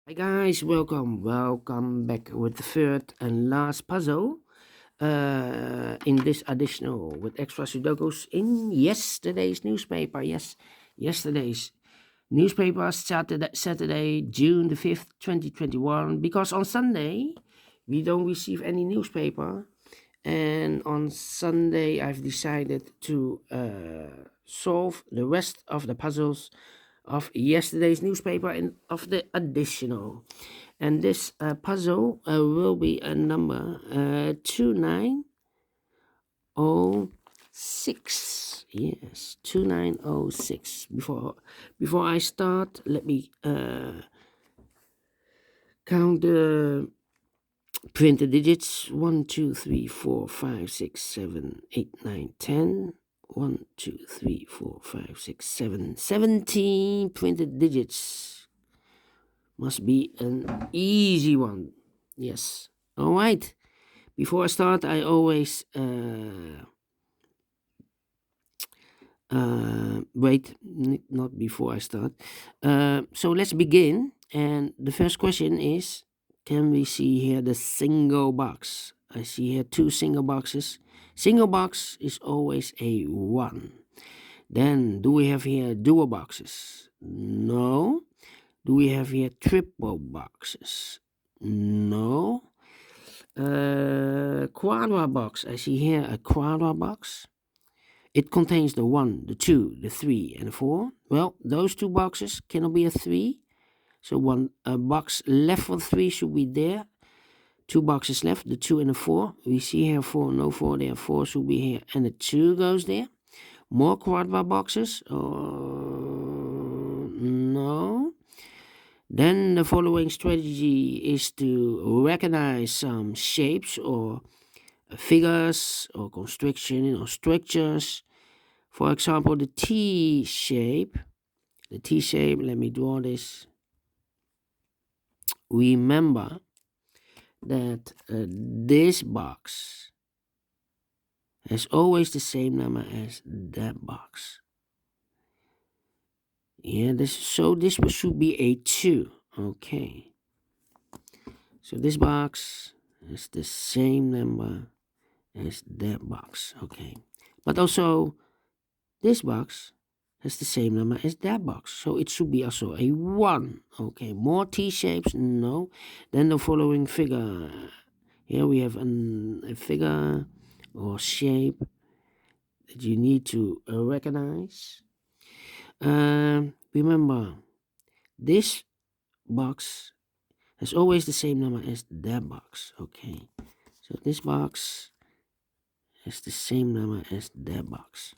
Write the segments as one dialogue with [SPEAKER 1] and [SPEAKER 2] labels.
[SPEAKER 1] Hi guys, welcome back with the third and last puzzle in this additional with extra Sudokus in yesterday's newspaper. Yes, yesterday's newspaper, Saturday, June the 5th, 2021, because on Sunday we don't receive any newspaper, and on Sunday I've decided to solve the rest of the puzzles of yesterday's newspaper and of the additional. And this puzzle will be a number 2906. Yes, 2906. Before I start, let me count the printed digits. 1, 2, 3, 4, 5, 6, 7, 8, 9, 10. 1, 2, 3, 4, 5, 6, 7, 17 printed digits. Must be an easy one. Yes. All right. Before I start, I always wait, not before I start. So let's begin. And the first question is, can we see here the single box? I see here two single boxes. Single box is always a 1. Then, do we have here dual boxes? No. Do we have here triple boxes? No. Quadra box. I see here a quadra box. It contains the 1, the 2, the 3, and the 4. Well, those two boxes cannot be a 3. So one box left for 3 should be there. Two boxes left, the 2 and the 4. We see here 4, no 4 there. 4 should be here, and the 2 goes there. More quadra boxes. No. Then the following strategy is to recognize some shapes or figures or constriction or structures. For example, the T shape. The T shape, let me draw this. Remember that this box has always the same number as that box. Yeah, this should be a 2. Okay. So this box has the same number as that box. Okay. But also this box has the same number as that box. So it should be also a 1. Okay. More T shapes? No. Then the following figure. Here we have a figure or shape that you need to recognize. Remember, this box has always the same number as that box. Okay. So this box has the same number as that box.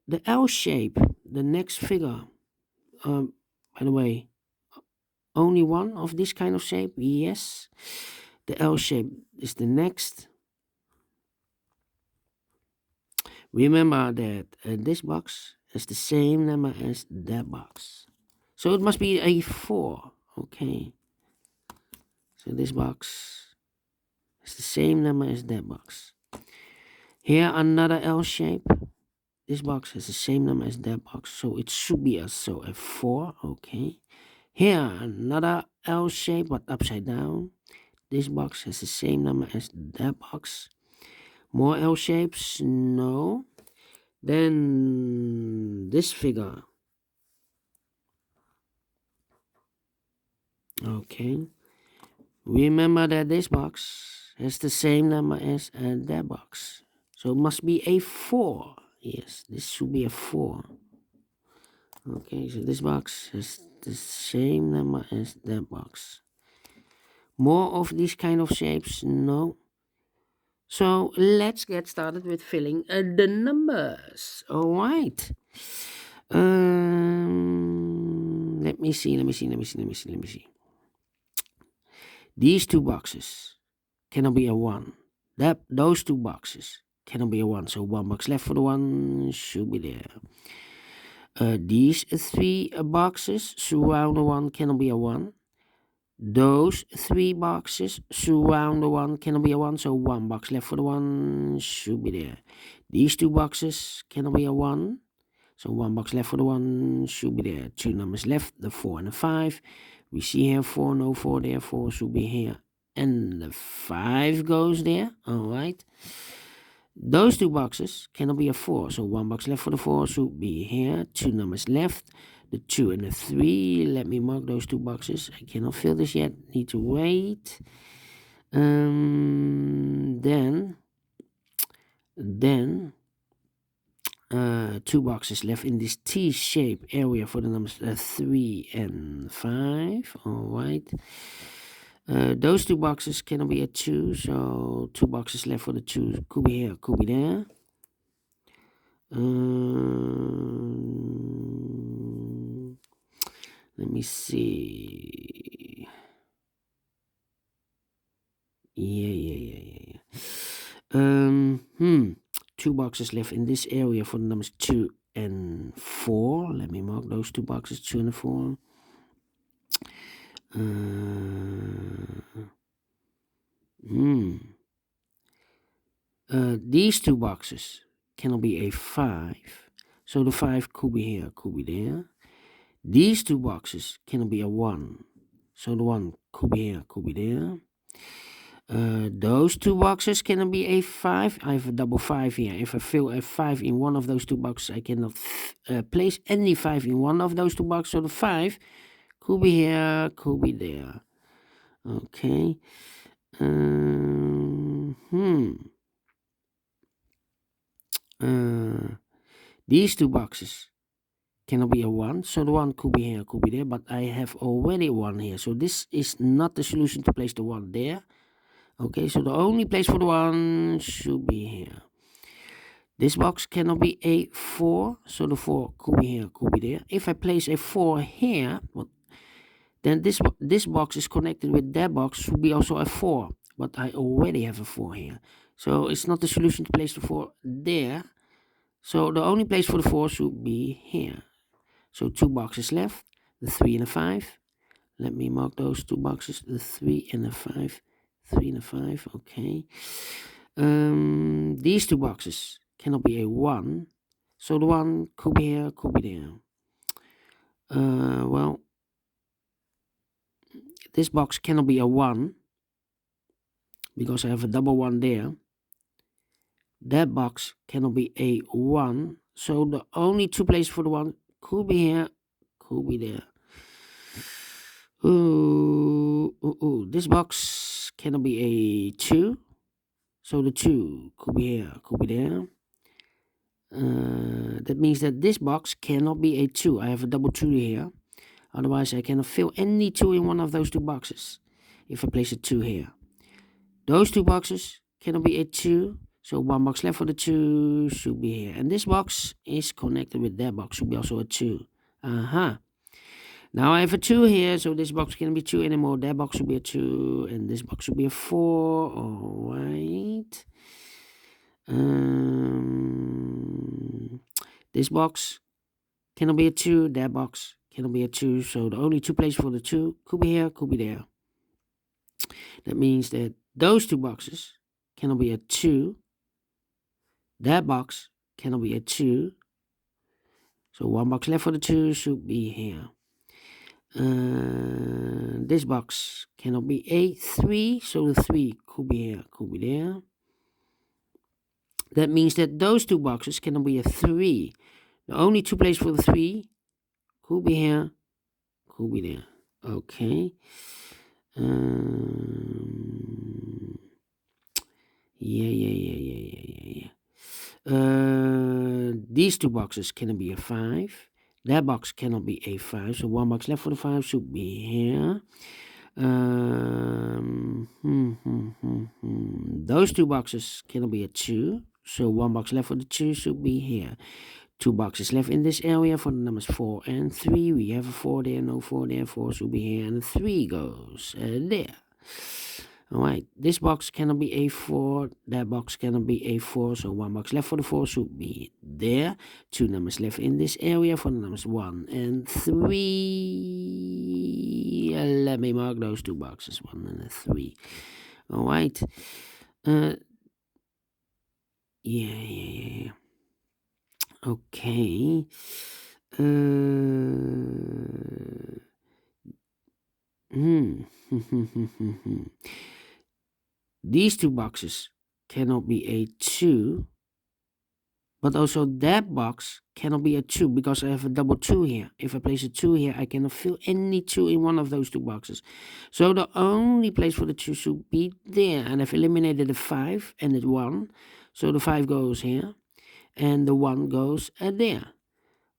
[SPEAKER 1] The L shape, the next figure. By the way, only one of this kind of shape? Yes. The L shape is the next. Remember that this box has the same number as that box. So it must be a 4. Okay. So this box has the same number as that box. Here another L shape. This box has the same number as that box. So it should be also a 4. Okay. Here another L shape but upside down. This box has the same number as that box. More L shapes? No. Then this figure. Okay. Remember that this box has the same number as that box. So it must be a 4. Yes, this should be a 4. Okay, so this box has the same number as that box. More of these kind of shapes? No. So let's get started with filling the numbers. All right. Let me see. These two boxes cannot be a 1. Those two boxes cannot be a 1. So 1 box left for the 1 should be there. These 3 boxes surround the 1 cannot be a 1. Those 3 boxes surround the 1 cannot be a 1. So 1 box left for the 1 should be there. These 2 boxes cannot be a 1. So 1 box left for the 1 should be there. 2 numbers left, the 4 and the 5. We see here 4, no 4 there, 4 should be here. And the 5 goes there. Alright. Those 2 boxes cannot be a 4. So 1 box left for the 4 should be here. 2 numbers left. The 2 and the 3. Let me mark those 2 boxes. I cannot fill this yet. Need to wait. Then 2 boxes left in this T-shape area for the numbers 3 and 5. Alright. Those 2 boxes cannot be a 2, so 2 boxes left for the 2. Could be here, could be there. Let me see. Yeah. 2 boxes left in this area for the numbers 2 and 4. Let me mark those 2 boxes, 2 and 4. These 2 boxes cannot be a 5. So the 5 could be here, could be there. These 2 boxes cannot be a 1. So the 1 could be here, could be there. Those 2 boxes cannot be a 5. I have a double 5 here. If I fill a 5 in one of those 2 boxes, I cannot place any 5 in one of those 2 boxes. So the 5 could be here, could be there. Okay. These 2 boxes cannot be a 1, so the 1 could be here, could be there, but I have already 1 here, so this is not the solution to place the 1 there. Okay, so the only place for the 1 should be here. This box cannot be a 4, so the 4 could be here, could be there. If I place a 4 here, then this box is connected with that box, should be also a 4, but I already have a 4 here. So it's not the solution to place the 4 there. So the only place for the 4 should be here. So 2 boxes left, the 3 and the 5. Let me mark those 2 boxes, the 3 and the 5. 3 and the 5, okay. These 2 boxes cannot be a 1. So the 1 could be here, could be there. Well, this box cannot be a 1 because I have a double 1 there. That box cannot be a 1. So the only 2 places for the 1 could be here, could be there. This box cannot be a 2. So the 2 could be here, could be there. That means that this box cannot be a 2. I have a double 2 here. Otherwise, I cannot fill any 2 in one of those 2 boxes. If I place a 2 here. Those 2 boxes cannot be a 2. So 1 box left for the 2 should be here. And this box is connected with that box. Should be also a 2. Now I have a 2 here. So this box cannot be 2 anymore. That box should be a 2. And this box should be a 4. Alright. This box cannot be a 2. That box cannot be a 2. So the only 2 places for the 2 could be here, could be there. That means that those 2 boxes cannot be a 2. That box cannot be a 2. So 1 box left for the 2 should be here. This box cannot be a 3. So the 3 could be here, could be there. That means that those 2 boxes cannot be a 3. The only 2 places for the 3 could be here, could be there. Okay. Yeah. These 2 boxes cannot be a 5. That box cannot be a 5. So 1 box left for the 5 should be here. Those 2 boxes cannot be a 2. So 1 box left for the 2 should be here. 2 boxes left in this area for the numbers 4 and 3. We have a 4 there, no 4 there. 4 should be here, and 3 goes there. Alright, this box cannot be a 4. That box cannot be a 4. So 1 box left for the 4 should be there. 2 numbers left in this area for the numbers 1 and 3. Let me mark those 2 boxes, 1 and 3. Alright. Yeah. Okay. Hmm. These two boxes cannot be a 2, but also that box cannot be a 2 because I have a double 2 here. If I place a 2 here, I cannot fill any 2 in one of those two boxes. So the only place for the 2 should be there. And I've eliminated the 5 and the 1. So the 5 goes here and the 1 goes there.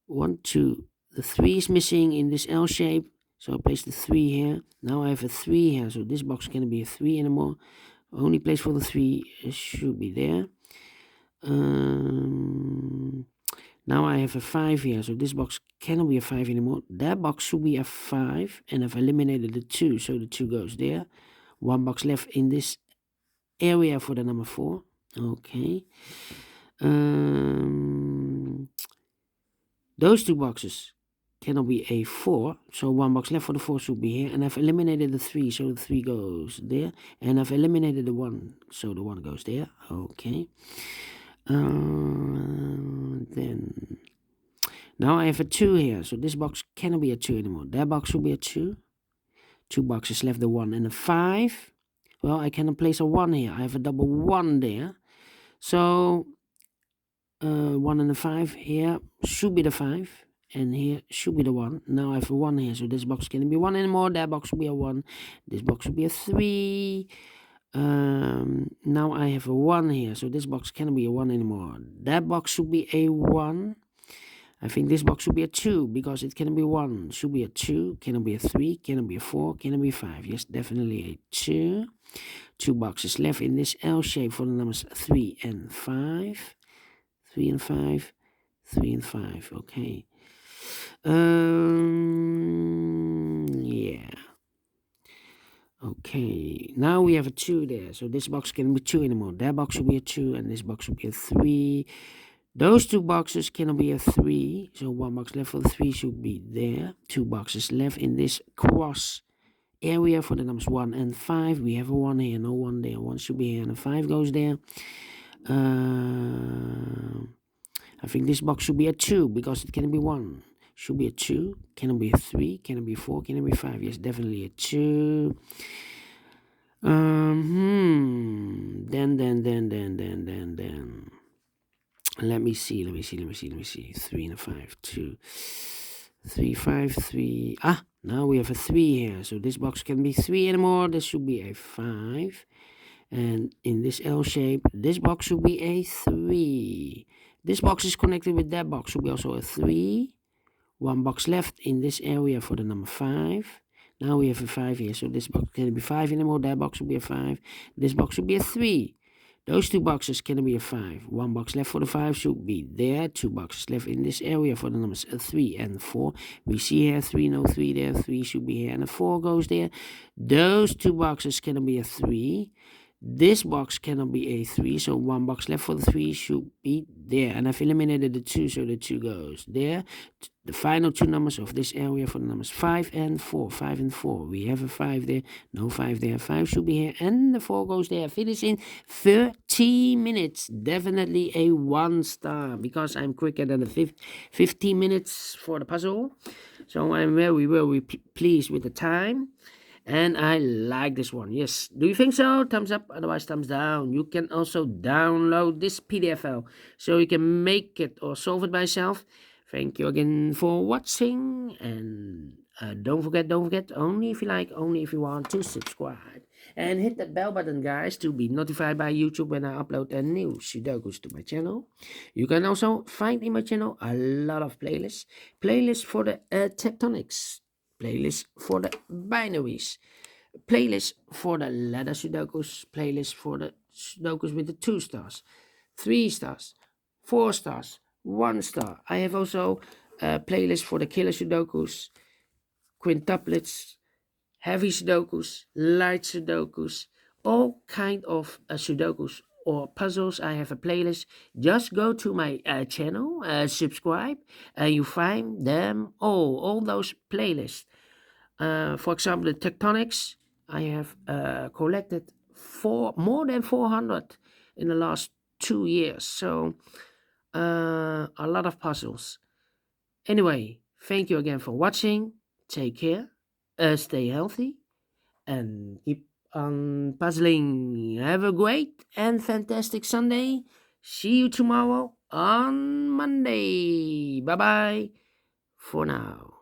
[SPEAKER 1] 1, 2. The 3 is missing in this L shape. So I place the 3 here. Now I have a 3 here. So this box cannot be a 3 anymore. Only place for the 3 should be there. Now I have a 5 here, so this box cannot be a 5 anymore. That box should be a 5, and I've eliminated the 2, so the 2 goes there. 1 box left in this area for the number 4. Okay. Those two boxes cannot be a 4, so 1 box left for the 4 should be here. And I've eliminated the 3, so the 3 goes there. And I've eliminated the 1, so the 1 goes there. Okay. Then now I have a 2 here, so this box cannot be a 2 anymore. That box should be a 2. 2 boxes left, the 1 and a 5. Well, I cannot place a 1 here. I have a double 1 there. So 1 and a 5 here should be the 5. And here should be the 1. Now I have a 1 here, so this box cannot be 1 anymore. That box should be a 1. This box should be a 3. Now I have a 1 here, so this box cannot be a 1 anymore. That box should be a 1. I think this box should be a 2 because it cannot be 1. Should be a 2, cannot be a 3, cannot be a 4, cannot be a 5. Yes, definitely a 2. 2 boxes left in this L shape for the numbers 3 and 5. 3 and 5. 3 and 5. Okay. Yeah. Okay, now we have a 2 there, so this box can't be 2 anymore. That box should be a 2, and this box should be a 3. Those 2 boxes cannot be a 3, so 1 box left for the 3 should be there. 2 boxes left in this cross area for the numbers 1 and 5. We have a 1 here, no 1 there. 1 should be here, and a 5 goes there. I think this box should be a 2 because it can be 1. Should be a 2, cannot be a 3, cannot be 4, cannot be 5. Yes, definitely a 2. Then. Let me see. 3 and a 5, 2, 3, 5, 3. Now we have a 3 here. So this box can be 3 anymore. This should be a 5. And in this L shape, this box should be a 3. This box is connected with that box, should be also a 3. 1 box left in this area for the number 5. Now we have a 5 here, so this box can't be 5 anymore. That box will be a 5. This box should be a 3. Those 2 boxes can be a 5. 1 box left for the 5 should be there. 2 boxes left in this area for the numbers 3 and 4. We see here 3, no 3 there. 3 should be here, and a 4 goes there. Those 2 boxes can be a 3. This box cannot be a 3, so 1 box left for the 3 should be there. And I've eliminated the 2, so the 2 goes there. The final 2 numbers of this area for the numbers 5 and 4. 5 and 4. We have a 5 there, no 5 there. 5 should be here, and the 4 goes there. Finish in 30 minutes. Definitely a 1 star, because I'm quicker than the 15 minutes for the puzzle. So I'm very pleased with the time. And I like this one. Yes. Do you think so? Thumbs up. Otherwise, thumbs down. You can also download this PDF file so you can make it or solve it by yourself. Thank you again for watching. And don't forget, only if you like, only if you want to subscribe. And hit that bell button, guys, to be notified by YouTube when I upload a new Sudokus to my channel. You can also find in my channel a lot of playlists. Playlists for the tectonics. Playlist for the binaries, playlist for the ladder Sudokus, playlist for the Sudokus with the 2 stars, 3 stars, 4 stars, 1 star. I have also a playlist for the killer Sudokus, quintuplets, heavy Sudokus, light Sudokus, all kind of Sudokus or puzzles. I have a playlist. Just go to my channel, subscribe, and you find them all those playlists. For example, the Tectonics, I have collected more than 400 in the last 2 years. So a lot of puzzles. Anyway, thank you again for watching. Take care, stay healthy, and keep on puzzling. Have a great and fantastic Sunday. See you tomorrow on Monday. Bye bye for now.